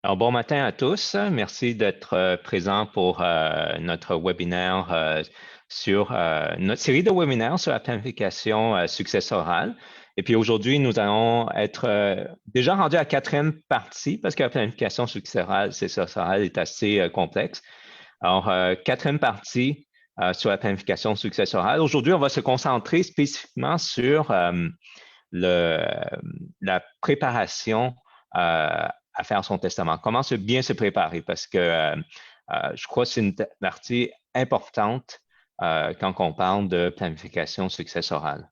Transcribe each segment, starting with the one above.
Alors, bon matin à tous. Merci d'être présents pour notre webinaire sur notre série de webinaires sur la planification successorale. Et puis aujourd'hui, nous allons être déjà rendus à la quatrième partie parce que la planification successorale est assez complexe. Alors, quatrième partie sur la planification successorale. Aujourd'hui, on va se concentrer spécifiquement sur la préparation à faire son testament. Comment bien se préparer? Parce que je crois que c'est une partie importante quand on parle de planification successorale.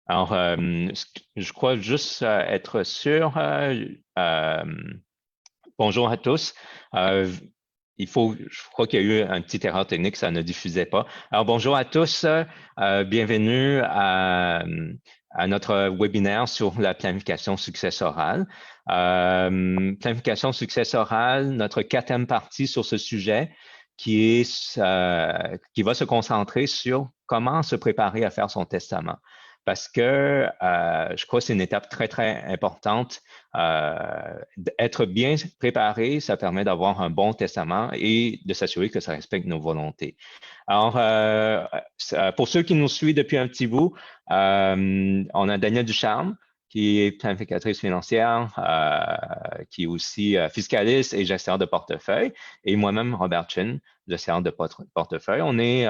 Alors, je crois juste être sûr. Bonjour à tous. Je crois qu'il y a eu un petit erreur technique, ça ne diffusait pas. Alors, bonjour à tous. Bienvenue à notre webinaire sur la planification successorale. Planification successorale, notre quatrième partie sur ce sujet qui va se concentrer sur comment se préparer à faire son testament. Parce que je crois que c'est une étape très, très importante. Être bien préparé, ça permet d'avoir un bon testament et de s'assurer que ça respecte nos volontés. Alors, pour ceux qui nous suivent depuis un petit bout, on a Danielle Ducharme, qui est planificatrice financière, qui est aussi fiscaliste et gestionnaire de portefeuille, et moi-même, Robert Chin, gestionnaire de portefeuille. On est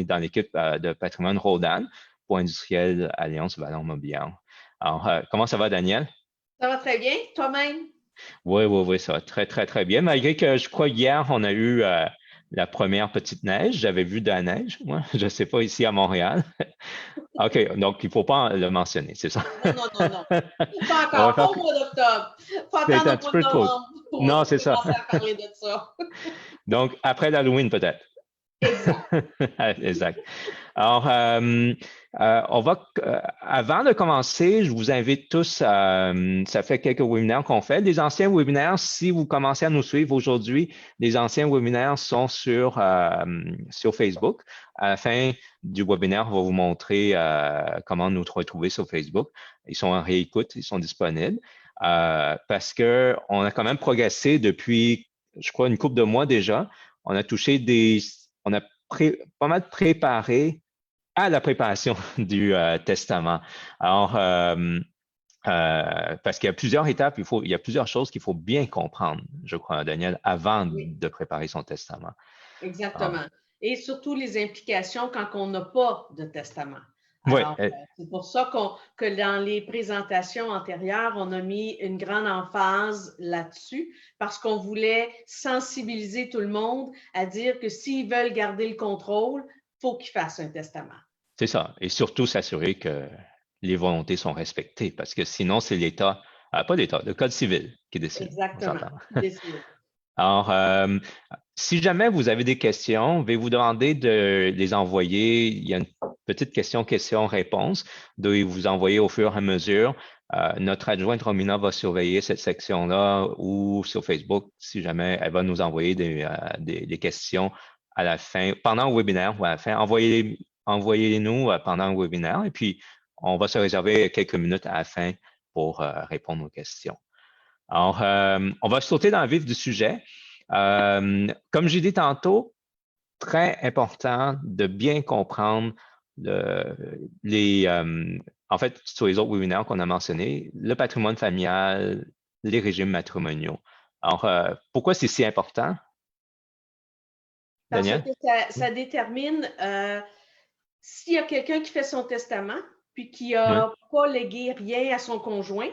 dans l'équipe de patrimoine Roldan pour Industriel Alliance Valeur Mobilière. Alors, comment ça va, Daniel? Ça va très bien, toi-même? Oui, ça va très, très, très bien. Malgré que je crois hier, on a eu la première petite neige. J'avais vu de la neige, moi. Je ne sais pas, ici à Montréal. OK, donc il ne faut pas le mentionner, c'est ça? Non. Pas On va encore, pas faire au mois d'octobre. Faut c'est attendre un au petit mois de peu trop. novembre pour Non, c'est ça. commencer à parler de ça. Donc, après l'Halloween, peut-être. Exact. Exact. Alors, avant de commencer, je vous invite tous, ça fait quelques webinaires qu'on fait. Les anciens webinaires, si vous commencez à nous suivre aujourd'hui, les anciens webinaires sont sur Facebook. À la fin du webinaire, on va vous montrer comment nous retrouver sur Facebook. Ils sont en réécoute, ils sont disponibles parce qu'on a quand même progressé depuis, je crois, une couple de mois déjà. On a on a pas mal préparé à la préparation du testament. Alors, parce qu'il y a plusieurs étapes, il y a plusieurs choses qu'il faut bien comprendre, je crois, Daniel, avant Oui, de préparer son testament. Alors, exactement. Et surtout les implications quand on n'a pas de testament. oui, Alors, c'est pour ça que dans les présentations antérieures, on a mis une grande emphase là-dessus parce qu'on voulait sensibiliser tout le monde à dire que s'ils veulent garder le contrôle, il faut qu'ils fassent un testament. c'est ça. Et surtout s'assurer que les volontés sont respectées, parce que sinon, c'est l'État, pas l'État, le Code civil qui décide. On Exactement. s'entend. Qui décide. Alors, si jamais vous avez des questions, je vais vous demander de les envoyer. Il y a une petite question-réponse, de vous envoyer au fur et à mesure. Notre adjointe Romina va surveiller cette section-là ou sur Facebook, si jamais elle va nous envoyer des questions à la fin, pendant le webinaire ou à la fin. Envoyez-les-nous pendant le webinaire et puis on va se réserver quelques minutes à la fin pour répondre aux questions. Alors, on va sauter dans le vif du sujet. Comme j'ai dit tantôt, très important de bien comprendre en fait, sur les autres webinaires qu'on a mentionnés, le patrimoine familial, les régimes matrimoniaux. Alors, pourquoi c'est si important, Parce Daniel? que ça détermine s'il y a quelqu'un qui fait son testament, puis qui Oui, n'a pas légué rien à son conjoint,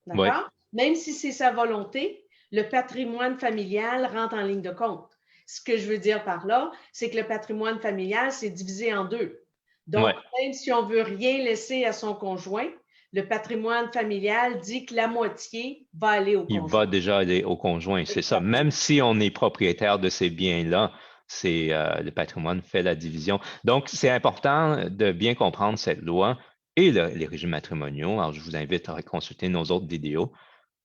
oui, d'accord? Même si c'est sa volonté, le patrimoine familial rentre en ligne de compte. Ce que je veux dire par là, c'est que le patrimoine familial, c'est divisé en deux. oui. Donc, même si on veut rien laisser à son conjoint, le patrimoine familial dit que la moitié va aller au Il conjoint. va déjà aller au conjoint, c'est ça. Même Exactement. si on est propriétaire de ces biens-là, c'est le patrimoine fait la division. Donc, c'est important de bien comprendre cette loi et les régimes matrimoniaux. Alors, je vous invite à consulter nos autres vidéos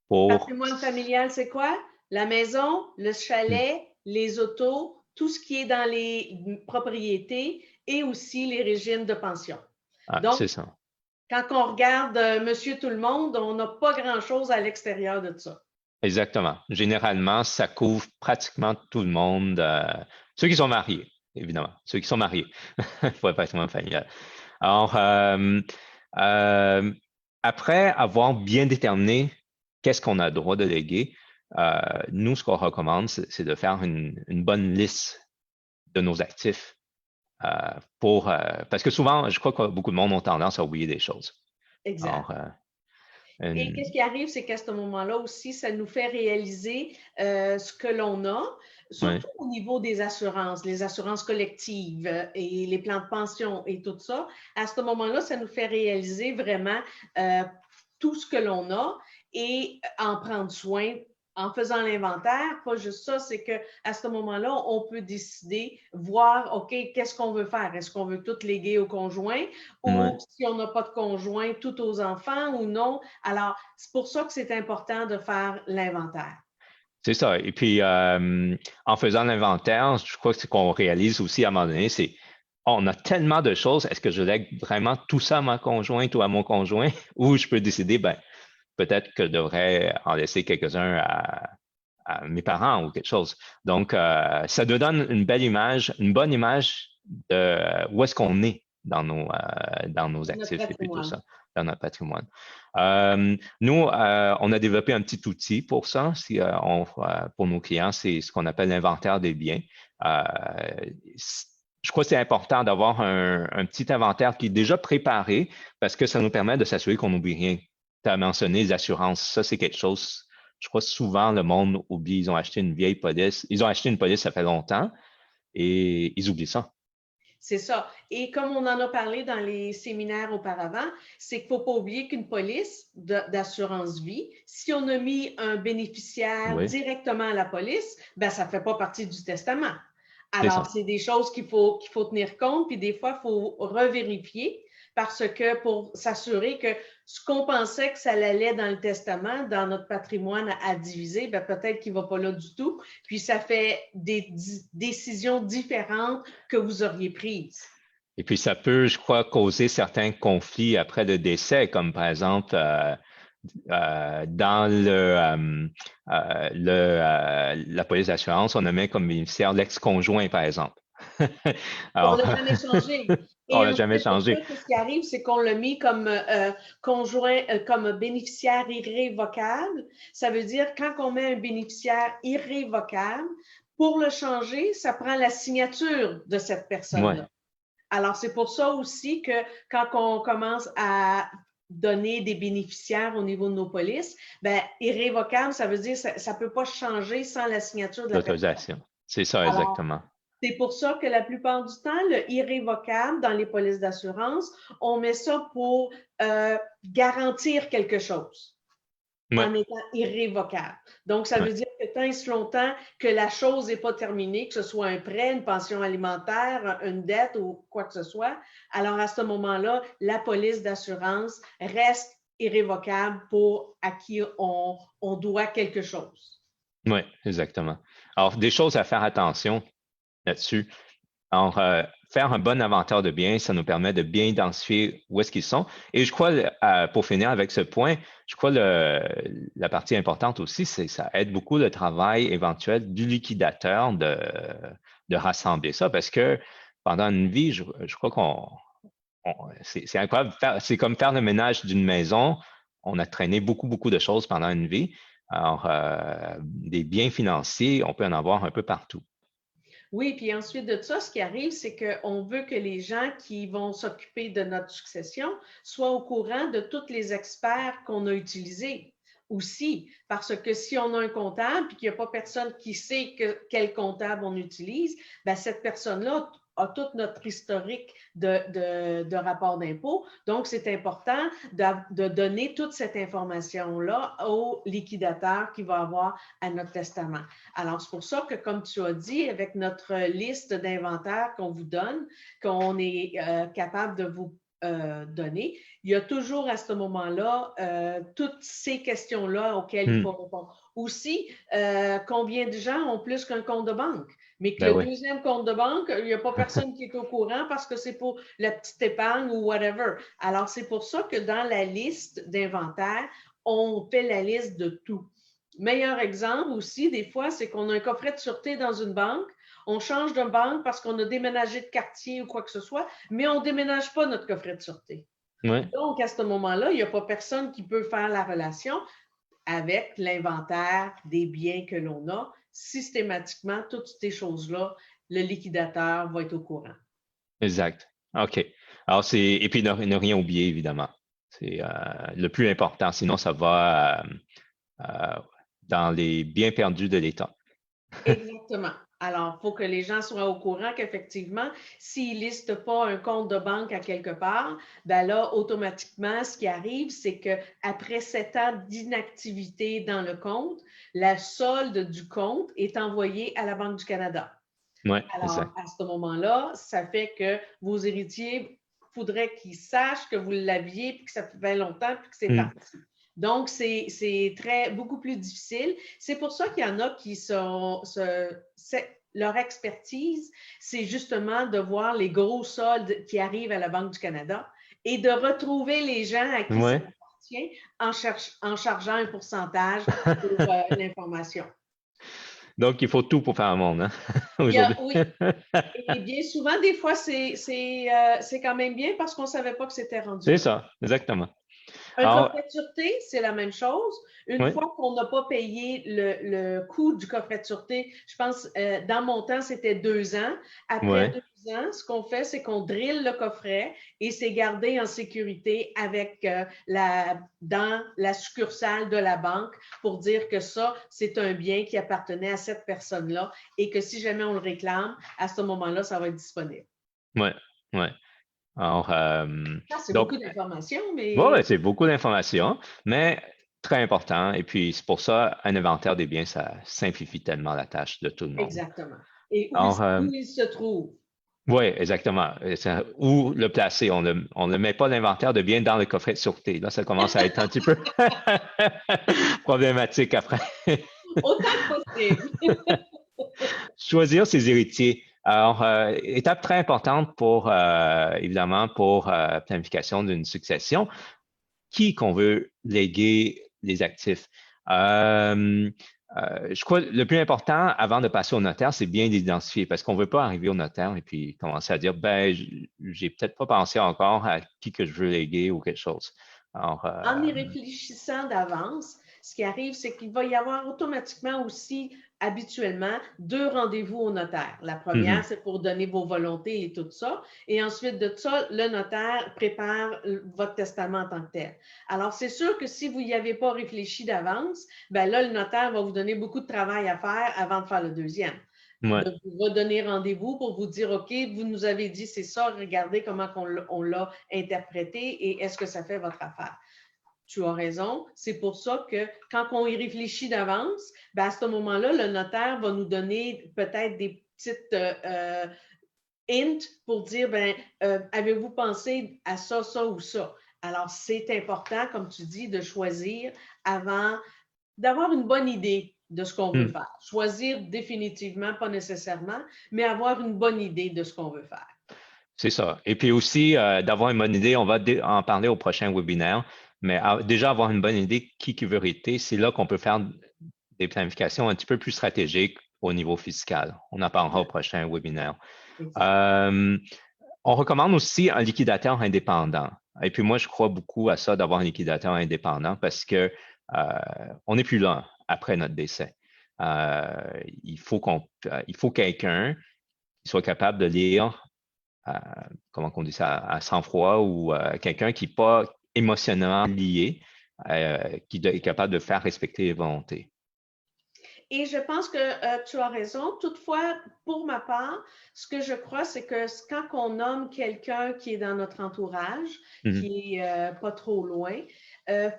pour. Patrimoine familial, c'est quoi? La maison, le chalet, les autos, tout ce qui est dans les propriétés et aussi les régimes de pension. Ah, Donc, c'est ça. Quand on regarde Monsieur Tout-le-Monde, on n'a pas grand-chose à l'extérieur de ça. Exactement. Généralement, ça couvre pratiquement tout le monde. Ceux qui sont mariés, évidemment. Ceux qui sont mariés pour le patrimoine familial. Alors, euh, après avoir bien déterminé qu'est-ce qu'on a le droit de léguer, nous, ce qu'on recommande, c'est de faire une bonne liste de nos actifs parce que souvent, je crois que beaucoup de monde ont tendance à oublier des choses. Exact. Alors, Et qu'est-ce qui arrive, c'est qu'à ce moment-là aussi, ça nous fait réaliser ce que l'on a, ouais, surtout au niveau des assurances, les assurances collectives et les plans de pension et tout ça. À ce moment-là, ça nous fait réaliser vraiment tout ce que l'on a et en prendre soin en faisant l'inventaire. Pas juste ça, c'est qu'à ce moment-là, on peut décider, voir, OK, qu'est-ce qu'on veut faire? Est-ce qu'on veut tout léguer au conjoint ou ouais. si on n'a pas de conjoint, tout aux enfants ou non? Alors, c'est pour ça que c'est important de faire l'inventaire. C'est ça. Et puis, en faisant l'inventaire, je crois que ce qu'on réalise aussi à un moment donné, c'est on a tellement de choses. Est-ce que je lègue vraiment tout ça à ma conjointe ou à mon conjoint? Ou je peux décider, ben, peut-être que je devrais en laisser quelques-uns à mes parents ou quelque chose. Donc, ça nous donne une belle image, une bonne image de où est-ce qu'on est dans nos Notre actifs et puis tout patrimoine. ça, dans notre patrimoine. Nous, on a développé un petit outil pour ça. Pour nos clients, c'est ce qu'on appelle l'inventaire des biens. Euh, je crois que c'est important d'avoir un petit inventaire qui est déjà préparé parce que ça nous permet de s'assurer qu'on n'oublie rien. Tu as mentionné les assurances. Ça, c'est quelque chose, je crois que souvent le monde oublie. Ils ont acheté une vieille police. Ils ont acheté une police, ça fait longtemps, et ils oublient ça. C'est ça. Et comme on en a parlé dans les séminaires auparavant, c'est qu'il ne faut pas oublier qu'une police d'assurance vie, si on a mis un bénéficiaire Oui, directement à la police, ben, ça ne fait pas partie du testament. c'est Alors, ça. c'est des choses qu'il faut tenir compte, puis des fois, il faut revérifier parce que pour s'assurer que ce qu'on pensait que ça allait dans le testament, dans notre patrimoine à diviser, ben peut-être qu'il ne va pas là du tout. Puis ça fait des décisions différentes que vous auriez prises. Et puis, ça peut, je crois, causer certains conflits après le décès, comme par exemple, dans la police d'assurance, on nommait comme bénéficiaire l'ex-conjoint, par exemple. On Alors, l'a jamais changé. on Et l'a jamais ensuite de changé. ça, ce qui arrive, c'est qu'on l'a mis comme conjoint, comme bénéficiaire irrévocable. Ça veut dire quand on met un bénéficiaire irrévocable, pour le changer, ça prend la signature de cette personne-là. Ouais, Alors, c'est pour ça aussi que quand on commence à donner des bénéficiaires au niveau de nos polices, ben, irrévocable, ça veut dire que ça ne peut pas changer sans la signature de la personne. l'autorisation. C'est ça, Alors, exactement. c'est pour ça que la plupart du temps, le irrévocable dans les polices d'assurance, on met ça pour garantir quelque chose Ouais, en étant irrévocable. Donc, ça ouais. veut dire que tant et si longtemps que la chose n'est pas terminée, que ce soit un prêt, une pension alimentaire, une dette ou quoi que ce soit, alors à ce moment-là, la police d'assurance reste irrévocable pour à qui on doit quelque chose. Oui, exactement. Alors, des choses à faire attention là-dessus. Alors, faire un bon inventaire de biens, ça nous permet de bien identifier où est-ce qu'ils sont. Et je crois, pour finir avec ce point, je crois la partie importante aussi, c'est que ça aide beaucoup le travail éventuel du liquidateur de rassembler ça parce que pendant une vie, je crois c'est incroyable. C'est comme faire le ménage d'une maison. On a traîné beaucoup, beaucoup de choses pendant une vie. Alors, des biens financiers, on peut en avoir un peu partout. Oui, puis ensuite de ça, ce qui arrive, c'est qu'on veut que les gens qui vont s'occuper de notre succession soient au courant de tous les experts qu'on a utilisés aussi. Parce que si on a un comptable et qu'il n'y a pas personne qui sait quel comptable on utilise, bien, cette personne-là a tout notre historique de rapport d'impôt. Donc, c'est important de donner toute cette information-là au liquidateur qui va avoir à notre testament. Alors, c'est pour ça que, comme tu as dit, avec notre liste d'inventaire qu'on vous donne, qu'on est capable de vous donner, il y a toujours à ce moment-là toutes ces questions-là auxquelles il faut répondre. Aussi, combien de gens ont plus qu'un compte de banque? Mais que Ben le oui. deuxième compte de banque, il n'y a pas personne qui est au courant parce que c'est pour la petite épargne ou whatever. Alors, c'est pour ça que dans la liste d'inventaire, on fait la liste de tout. Meilleur exemple aussi, des fois, c'est qu'on a un coffret de sûreté dans une banque. On change de banque parce qu'on a déménagé de quartier ou quoi que ce soit, mais on ne déménage pas notre coffret de sûreté. Ouais. Donc, à ce moment-là, il n'y a pas personne qui peut faire la relation avec l'inventaire des biens que l'on a. Systématiquement, toutes ces choses-là, le liquidateur va être au courant. Exact. OK. Alors, et puis ne rien oublier, évidemment. C'est le plus important, sinon ça va euh, dans les biens perdus de l'État. Exactement. Alors, il faut que les gens soient au courant qu'effectivement, s'ils ne listent pas un compte de banque à quelque part, ben là, automatiquement, ce qui arrive, c'est qu'après 7 ans d'inactivité dans le compte, la solde du compte est envoyée à la Banque du Canada. Oui, Alors, exact. à ce moment-là, ça fait que vos héritiers, il faudrait qu'ils sachent que vous l'aviez, puis que ça fait longtemps, puis que c'est Hmm. parti. Donc, c'est beaucoup plus difficile. C'est pour ça qu'il y en a qui leur expertise, c'est justement de voir les gros soldes qui arrivent à la Banque du Canada et de retrouver les gens à qui ça Ouais. appartient en chargeant un pourcentage pour l'information. Donc, il faut tout pour faire un monde, hein, aujourd'hui. Oui, et bien souvent, des fois, c'est quand même bien parce qu'on ne savait pas que c'était rendu C'est là. ça, exactement. Un Alors, coffret de sûreté, c'est la même chose. Une oui, fois qu'on n'a pas payé le coût du coffret de sûreté, je pense, dans mon temps, c'était 2 ans. Après oui, 2 ans, ce qu'on fait, c'est qu'on drille le coffret et c'est gardé en sécurité avec dans la succursale de la banque pour dire que ça, c'est un bien qui appartenait à cette personne-là et que si jamais on le réclame, à ce moment-là, ça va être disponible. oui, oui. Alors, Ça, c'est donc, beaucoup d'informations, bon, mais ben, c'est beaucoup d'informations, mais très important. Et puis, c'est pour ça, un inventaire des biens, ça simplifie tellement la tâche de tout le monde. exactement. Et Alors, où il se trouve? oui, exactement. Où le placer? On ne met pas l'inventaire de biens dans le coffret de sûreté. Là, ça commence à être un petit peu problématique après. Autant que possible. Choisir ses héritiers. Alors, étape très importante pour, évidemment, pour planification d'une succession. Qui qu'on veut léguer les actifs? Euh, je crois que le plus important avant de passer au notaire, c'est bien d'identifier parce qu'on ne veut pas arriver au notaire et puis commencer à dire, ben, j'ai peut-être pas pensé encore à qui que je veux léguer ou quelque chose. Alors, En y réfléchissant d'avance, ce qui arrive, c'est qu'il va y avoir automatiquement aussi, habituellement, 2 rendez-vous au notaire. La première, mhm, c'est pour donner vos volontés et tout ça. Et ensuite de ça, le notaire prépare votre testament en tant que tel. Alors, c'est sûr que si vous n'y avez pas réfléchi d'avance, ben là, le notaire va vous donner beaucoup de travail à faire avant de faire le deuxième. ouais, De vous redonner rendez-vous pour vous dire, OK, vous nous avez dit c'est ça, regardez comment on l'a interprété et est-ce que ça fait votre affaire? Tu as raison. C'est pour ça que quand on y réfléchit d'avance, ben à ce moment-là, le notaire va nous donner peut-être des petites hints pour dire, ben, avez-vous pensé à ça, ça ou ça? Alors, c'est important, comme tu dis, de choisir avant d'avoir une bonne idée de ce qu'on veut hmm, faire. Choisir définitivement, pas nécessairement, mais avoir une bonne idée de ce qu'on veut faire. c'est ça. Et puis aussi, d'avoir une bonne idée, on va en parler au prochain webinaire, mais déjà avoir une bonne idée qui veut hériter, c'est là qu'on peut faire des planifications un petit peu plus stratégiques au niveau fiscal. On en parlera au Exact. prochain webinaire. Exact. Euh, on recommande aussi un liquidateur indépendant. Et puis moi, je crois beaucoup à ça d'avoir un liquidateur indépendant parce que on n'est plus là après notre décès. Il faut il faut quelqu'un qui soit capable de lire, euh, comment on dit ça, à sang-froid ou quelqu'un qui n'est pas émotionnellement lié, qui est capable de faire respecter les volontés. Et je pense que tu as raison. Toutefois, pour ma part, ce que je crois, c'est que quand on nomme quelqu'un qui est dans notre entourage, Mhm. qui est pas trop loin,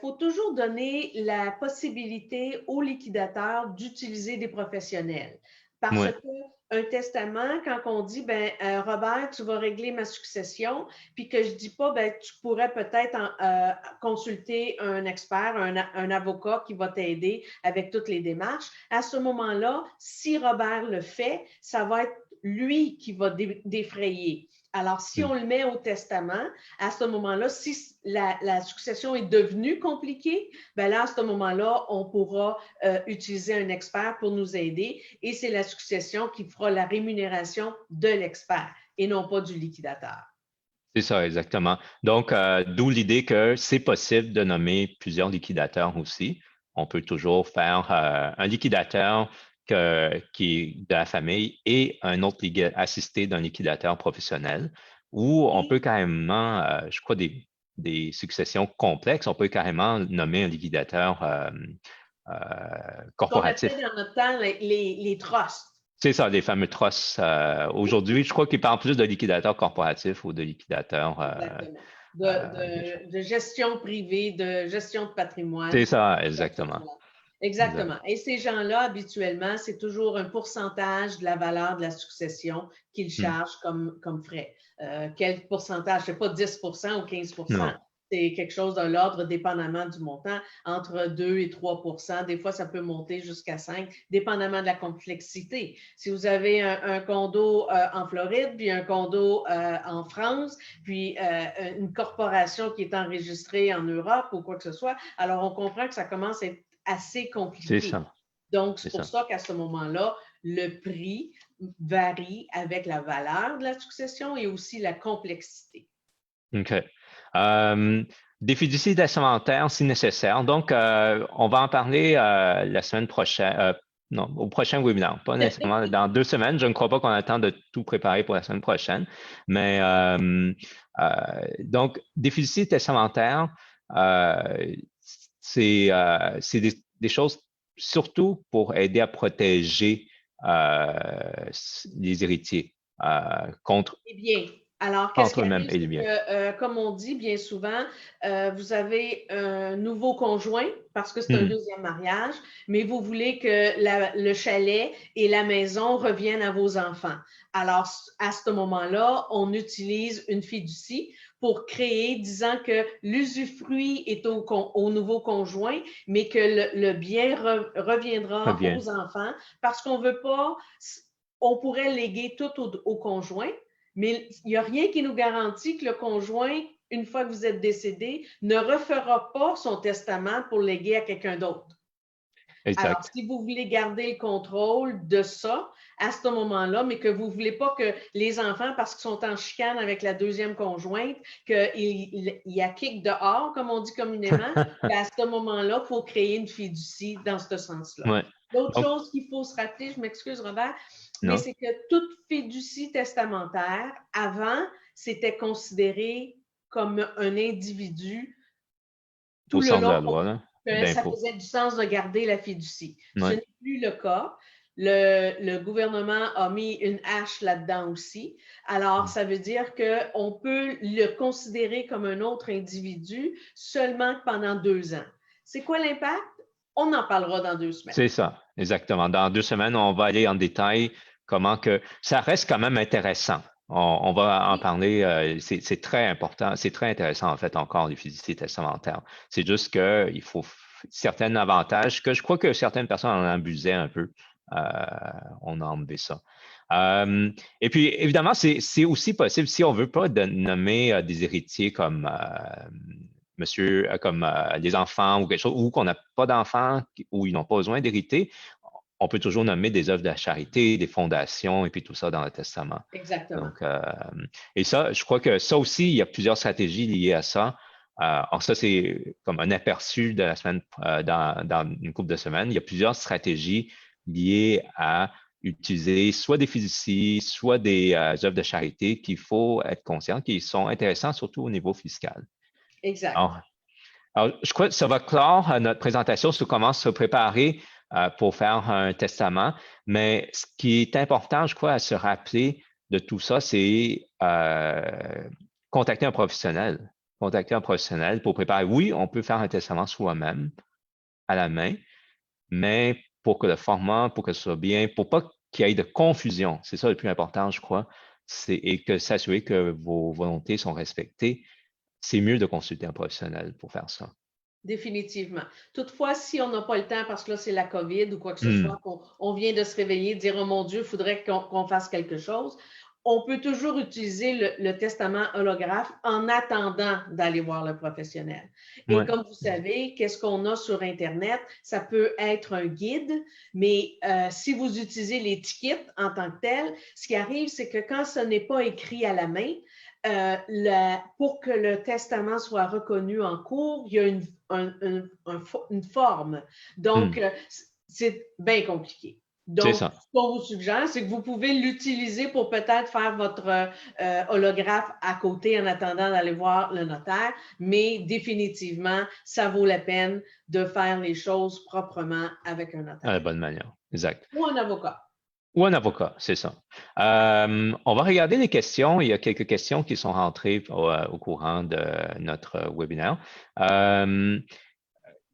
faut toujours donner la possibilité aux liquidateurs d'utiliser des professionnels. Parce Ouais. que un testament, quand on dit, ben, Robert, tu vas régler ma succession, puis que je dis pas, ben, tu pourrais peut-être consulter un expert, un avocat qui va t'aider avec toutes les démarches. À ce moment-là, si Robert le fait, ça va être lui qui va défrayer. Alors, si on le met au testament, à ce moment-là, si la succession est devenue compliquée, ben là, à ce moment-là, on pourra utiliser un expert pour nous aider et c'est la succession qui fera la rémunération de l'expert et non pas du liquidateur. C'est ça, exactement. Donc, d'où l'idée que c'est possible de nommer plusieurs liquidateurs aussi. On peut toujours faire un liquidateur qui est de la famille et un autre assisté d'un liquidateur professionnel, ou on peut carrément, je crois, des successions complexes, on peut carrément nommer un liquidateur Ce qu'on appelait corporatif. dans notre temps les trusts. C'est ça, les fameux trusts. Aujourd'hui, je crois qu'ils parlent plus de liquidateurs corporatifs ou de liquidateurs. Exactement. De gestion privée, de gestion de patrimoine. C'est ça, exactement. Exactement. Et ces gens-là, habituellement, c'est toujours un pourcentage de la valeur de la succession qu'ils chargent comme frais. Quel pourcentage? Ce n'est pas 10 ou 15 Non. C'est quelque chose de l'ordre, dépendamment du montant, entre 2 et 3 Des fois, ça peut monter jusqu'à 5, dépendamment de la complexité. Si vous avez un condo en Floride, puis un condo en France, puis une corporation qui est enregistrée en Europe ou quoi que ce soit, alors on comprend que ça commence à être assez compliqué. C'est ça. Donc, c'est pour ça qu'à ce moment-là, le prix varie avec la valeur de la succession et aussi la complexité. OK. Des fiducies testamentaires si nécessaire. Donc, on va en parler la semaine prochaine. Non, au prochain webinaire, pas nécessairement dans 2 semaines. Je ne crois pas qu'on a le temps de tout préparer pour la semaine prochaine. Mais donc, des fiducies testamentaires, c'est des choses surtout pour aider à protéger les héritiers contre Eh bien, alors, qu'est-ce qui eux-mêmes arrive? et les biens. Comme on dit bien souvent, vous avez un nouveau conjoint parce que c'est un deuxième mariage, mais vous voulez que le chalet et la maison reviennent à vos enfants. Alors, à ce moment-là, on utilise une fiducie pour créer, disant que l'usufruit est au nouveau conjoint, mais que le bien reviendra aux enfants parce qu'on ne veut pas, on pourrait léguer tout au conjoint, mais il n'y a rien qui nous garantit que le conjoint, une fois que vous êtes décédé, ne refera pas son testament pour léguer à quelqu'un d'autre. Exact. Alors, si vous voulez garder le contrôle de ça à ce moment-là, mais que vous ne voulez pas que les enfants, parce qu'ils sont en chicane avec la deuxième conjointe, qu'il y a kick dehors, comme on dit communément, à ce moment-là, il faut créer une fiducie dans ce sens-là. Ouais. L'autre chose qu'il faut se rappeler, je m'excuse Robert, mais c'est que toute fiducie testamentaire, avant, c'était considéré comme un individu tout au le sens long. De la loi, là, ça faisait du sens de garder la fiducie. Ouais. Ce n'est plus le cas. Le gouvernement a mis une hache là-dedans aussi. Alors, ça veut dire qu'on peut le considérer comme un autre individu seulement pendant 2 ans. C'est quoi l'impact? On en parlera dans 2 semaines. C'est ça, exactement. Dans 2 semaines, on va aller en détail comment que ça reste quand même intéressant. On va en parler, c'est très important, c'est très intéressant en fait encore les fiducies testamentaires. C'est juste qu'il faut certains avantages que je crois que certaines personnes en abusaient un peu. On a enlevé ça. Et puis, évidemment, c'est aussi possible, si on veut pas nommer des héritiers comme comme les enfants ou quelque chose, ou qu'on n'a pas d'enfants, ou ils n'ont pas besoin d'hériter, on peut toujours nommer des œuvres de la charité, des fondations et puis tout ça dans le testament. Exactement. Donc, et ça, je crois que ça aussi, il y a plusieurs stratégies liées à ça. Alors ça, c'est comme un aperçu de la semaine, dans une couple de semaines. Il y a plusieurs stratégies liées à utiliser soit des fiducies, soit des œuvres de charité qu'il faut être conscient, qui sont intéressants surtout au niveau fiscal. Exact. Alors, je crois que ça va clore notre présentation sur comment se préparer pour faire un testament. Mais ce qui est important, je crois, à se rappeler de tout ça, c'est contacter un professionnel. Contacter un professionnel pour préparer. Oui, on peut faire un testament soi-même, à la main, mais pour que le format, pour que ce soit bien, pour pas qu'il y ait de confusion. C'est ça le plus important, je crois, et que s'assurer que vos volontés sont respectées. C'est mieux de consulter un professionnel pour faire ça. Définitivement. Toutefois, si on n'a pas le temps parce que là, c'est la COVID ou quoi que ce Hmm. soit, on vient de se réveiller, dire, oh mon Dieu, il faudrait qu'on fasse quelque chose, on peut toujours utiliser le testament holographe en attendant d'aller voir le professionnel. Et Ouais. comme vous savez, qu'est-ce qu'on a sur Internet? Ça peut être un guide, mais si vous utilisez l'étiquette en tant que telle, ce qui arrive, c'est que quand ce n'est pas écrit à la main, pour que le testament soit reconnu en cours, il y a une forme. Donc, c'est bien compliqué. C'est Donc, ça. ce qu'on vous suggère, c'est que vous pouvez l'utiliser pour peut-être faire votre holographe à côté en attendant d'aller voir le notaire, mais définitivement, ça vaut la peine de faire les choses proprement avec un notaire. À la bonne manière. Exact. Ou un avocat. Ou un avocat, c'est ça. On va regarder les questions. Il y a quelques questions qui sont rentrées au courant de notre webinaire.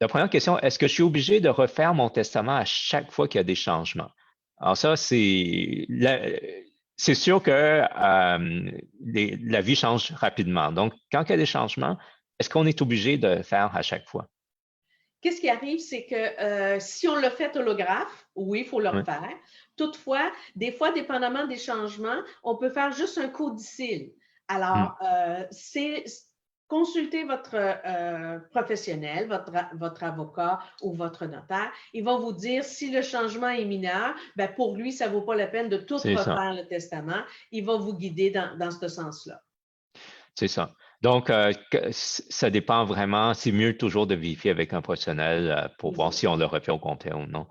La première question, est-ce que je suis obligé de refaire mon testament à chaque fois qu'il y a des changements? Alors ça, c'est sûr que la vie change rapidement. Donc, quand il y a des changements, est-ce qu'on est obligé de le faire à chaque fois? Qu'est-ce qui arrive, c'est que si on le fait holographe, oui, il faut le refaire. Toutefois, des fois, dépendamment des changements, on peut faire juste un codicile. Alors, c'est consulter votre professionnel, votre avocat ou votre notaire. Ils vont vous dire si le changement est mineur, ben pour lui, ça ne vaut pas la peine de tout refaire le testament. Il va vous guider dans ce sens-là. C'est ça. Donc, ça dépend vraiment. C'est mieux toujours de vérifier avec un professionnel pour voir si on le refait au complet ou non.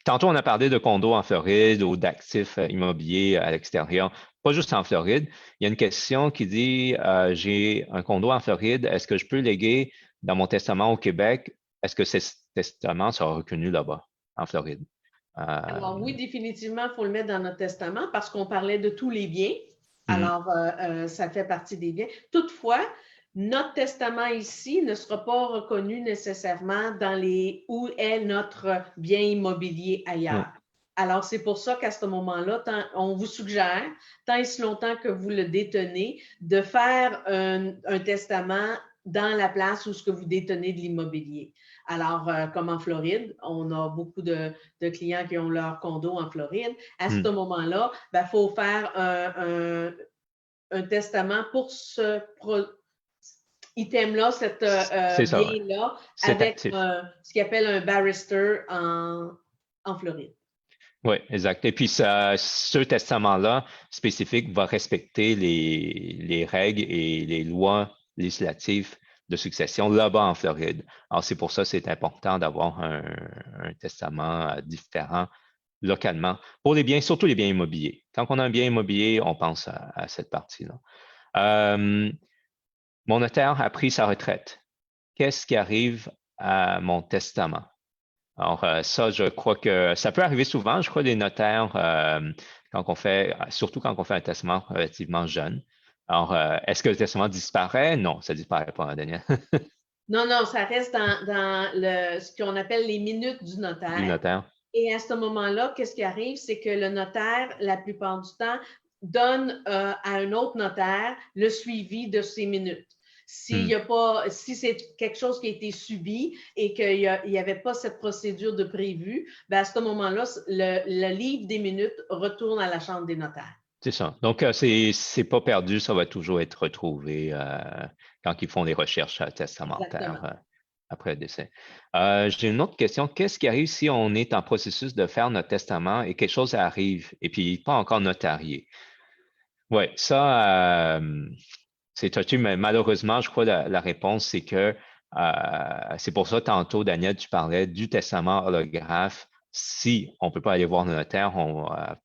Tantôt, on a parlé de condos en Floride ou d'actifs immobiliers à l'extérieur, pas juste en Floride. Il y a une question qui dit, j'ai un condo en Floride, est-ce que je peux léguer dans mon testament au Québec? Est-ce que ce testament sera reconnu là-bas, en Floride? Alors oui, définitivement, il faut le mettre dans notre testament parce qu'on parlait de tous les biens. Alors, ça fait partie des biens. Toutefois, notre testament ici ne sera pas reconnu nécessairement dans où est notre bien immobilier ailleurs. Alors, c'est pour ça qu'à ce moment-là, on vous suggère, tant et si longtemps que vous le détenez, de faire un testament dans la place où ce que vous détenez de l'immobilier. Alors, comme en Floride, on a beaucoup de clients qui ont leur condo en Floride. À ce moment-là, il faut faire un testament pour ce item-là, cet bien-là, avec ce qu'ils appelle un barrister en Floride. Oui, exact. Et puis, ce testament-là spécifique va respecter les règles et les lois législatives de succession là-bas en Floride. Alors, c'est pour ça que c'est important d'avoir un testament différent localement pour les biens, surtout les biens immobiliers. Quand on a un bien immobilier, on pense à cette partie-là. Mon notaire a pris sa retraite. Qu'est-ce qui arrive à mon testament? Alors, ça, je crois que ça peut arriver souvent. Je crois les notaires, surtout quand on fait un testament relativement jeune. Alors, est-ce que le testament disparaît? Non, ça ne disparaît pas, hein, Daniel. Non, ça reste dans ce qu'on appelle les minutes du notaire. Du notaire. Et à ce moment-là, qu'est-ce qui arrive? C'est que le notaire, la plupart du temps, donne à un autre notaire le suivi de ces minutes. Si c'est quelque chose qui a été subi et qu'il n'y avait pas cette procédure de prévu, à ce moment-là, le livre des minutes retourne à la Chambre des notaires. C'est ça. Donc, c'est pas perdu, ça va toujours être retrouvé quand ils font les recherches testamentaires après le décès. J'ai une autre question. Qu'est-ce qui arrive si on est en processus de faire notre testament et quelque chose arrive et puis pas encore notarié? Oui, ça, c'est touché, mais malheureusement, je crois que la réponse, c'est que c'est pour ça, tantôt, Daniel, tu parlais du testament holographe. Si on ne peut pas aller voir le notaire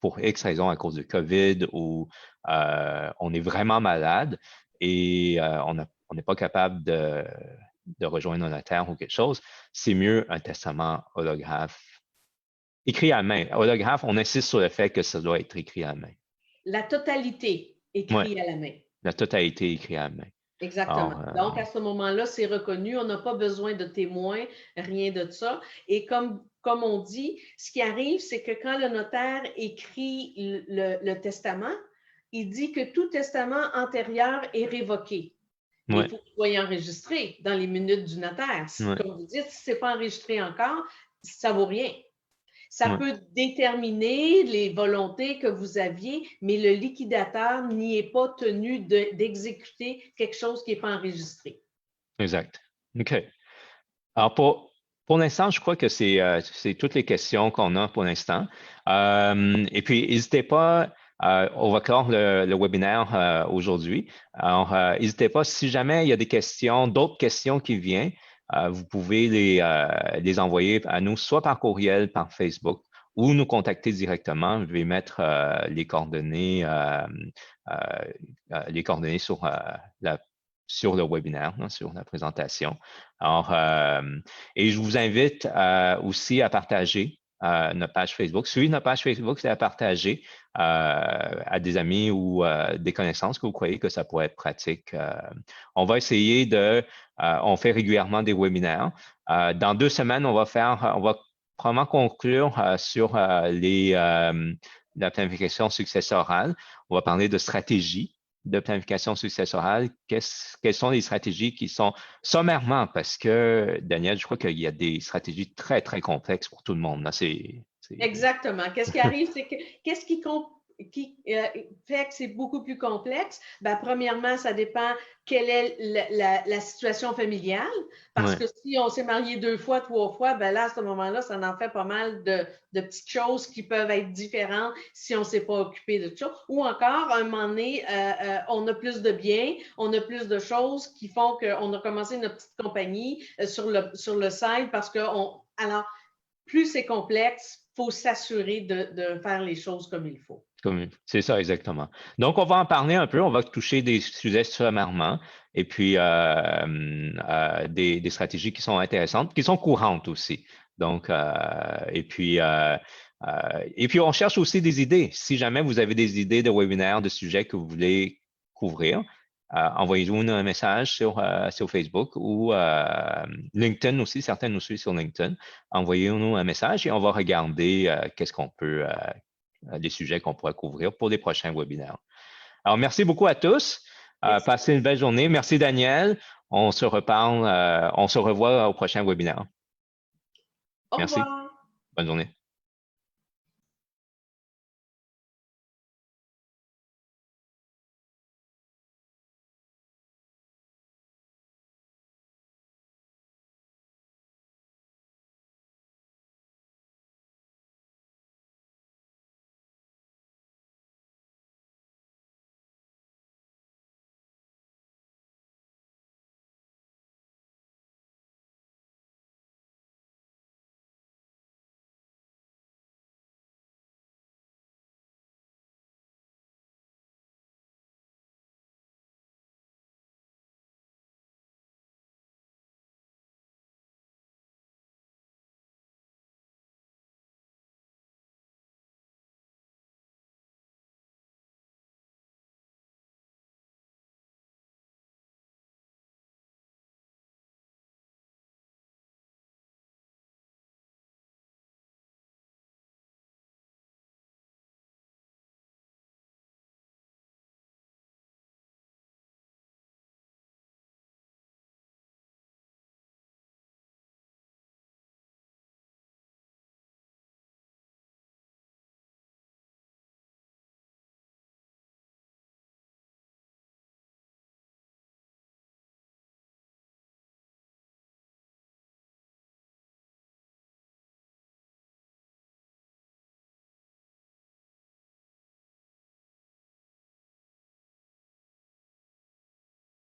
pour X raisons à cause du COVID ou on est vraiment malade et on n'est pas capable de rejoindre un notaire ou quelque chose, c'est mieux un testament holographe écrit à main. Holographe, on insiste sur le fait que ça doit être écrit à main. La totalité écrit à la main. La totalité écrit à la main. Exactement. Donc, à ce moment-là, c'est reconnu. On n'a pas besoin de témoins, rien de ça. Et comme comme on dit, ce qui arrive, c'est que quand le notaire écrit le testament, il dit que tout testament antérieur est révoqué. Mais il faut qu'il soit enregistré dans les minutes du notaire. Comme vous dites, si ce n'est pas enregistré encore, ça ne vaut rien. Ça peut déterminer les volontés que vous aviez, mais le liquidateur n'y est pas tenu d'exécuter quelque chose qui n'est pas enregistré. Exact. OK. Alors, pour l'instant, je crois que c'est toutes les questions qu'on a pour l'instant. Et puis, n'hésitez pas, on va clore le webinaire aujourd'hui. Alors, n'hésitez pas, si jamais il y a des questions, d'autres questions qui viennent, vous pouvez les envoyer à nous, soit par courriel, par Facebook, ou nous contacter directement. Je vais mettre les coordonnées sur le webinaire, sur la présentation. Alors, et je vous invite aussi à partager notre page Facebook. Suivez notre page Facebook, c'est à partager à des amis ou des connaissances que vous croyez que ça pourrait être pratique. On va essayer on fait régulièrement des webinaires. Dans 2 semaines, on va probablement conclure sur la planification successorale. On va parler de stratégie de planification successorale. Quelles sont les stratégies qui sont sommairement, parce que, Daniel, je crois qu'il y a des stratégies très, très complexes pour tout le monde. Là, Exactement. Qu'est-ce qui arrive, c'est que qu'est-ce qui fait que c'est beaucoup plus complexe? Ben, premièrement, ça dépend quelle est la situation familiale. Parce que si on s'est marié 2 fois, 3 fois, ben là, à ce moment-là, ça en fait pas mal de petites choses qui peuvent être différentes si on ne s'est pas occupé de choses. Ou encore, à un moment donné, on a plus de biens, on a plus de choses qui font qu'on a commencé notre petite compagnie sur le site parce que alors, plus c'est complexe, il faut s'assurer de faire les choses comme il faut. C'est ça, exactement. Donc, on va en parler un peu. On va toucher des sujets sommairement et puis des stratégies qui sont intéressantes, qui sont courantes aussi. Donc, et puis, on cherche aussi des idées. Si jamais vous avez des idées de webinaires, de sujets que vous voulez couvrir, envoyez-nous un message sur Facebook ou LinkedIn aussi. Certains nous suivent sur LinkedIn. Envoyez-nous un message et on va regarder qu'est-ce qu'on peut des sujets qu'on pourrait couvrir pour les prochains webinaires. Alors, merci beaucoup à tous. Passez une belle journée. Merci, Daniel. On se revoit au prochain webinaire. Au merci. revoir. Bonne journée.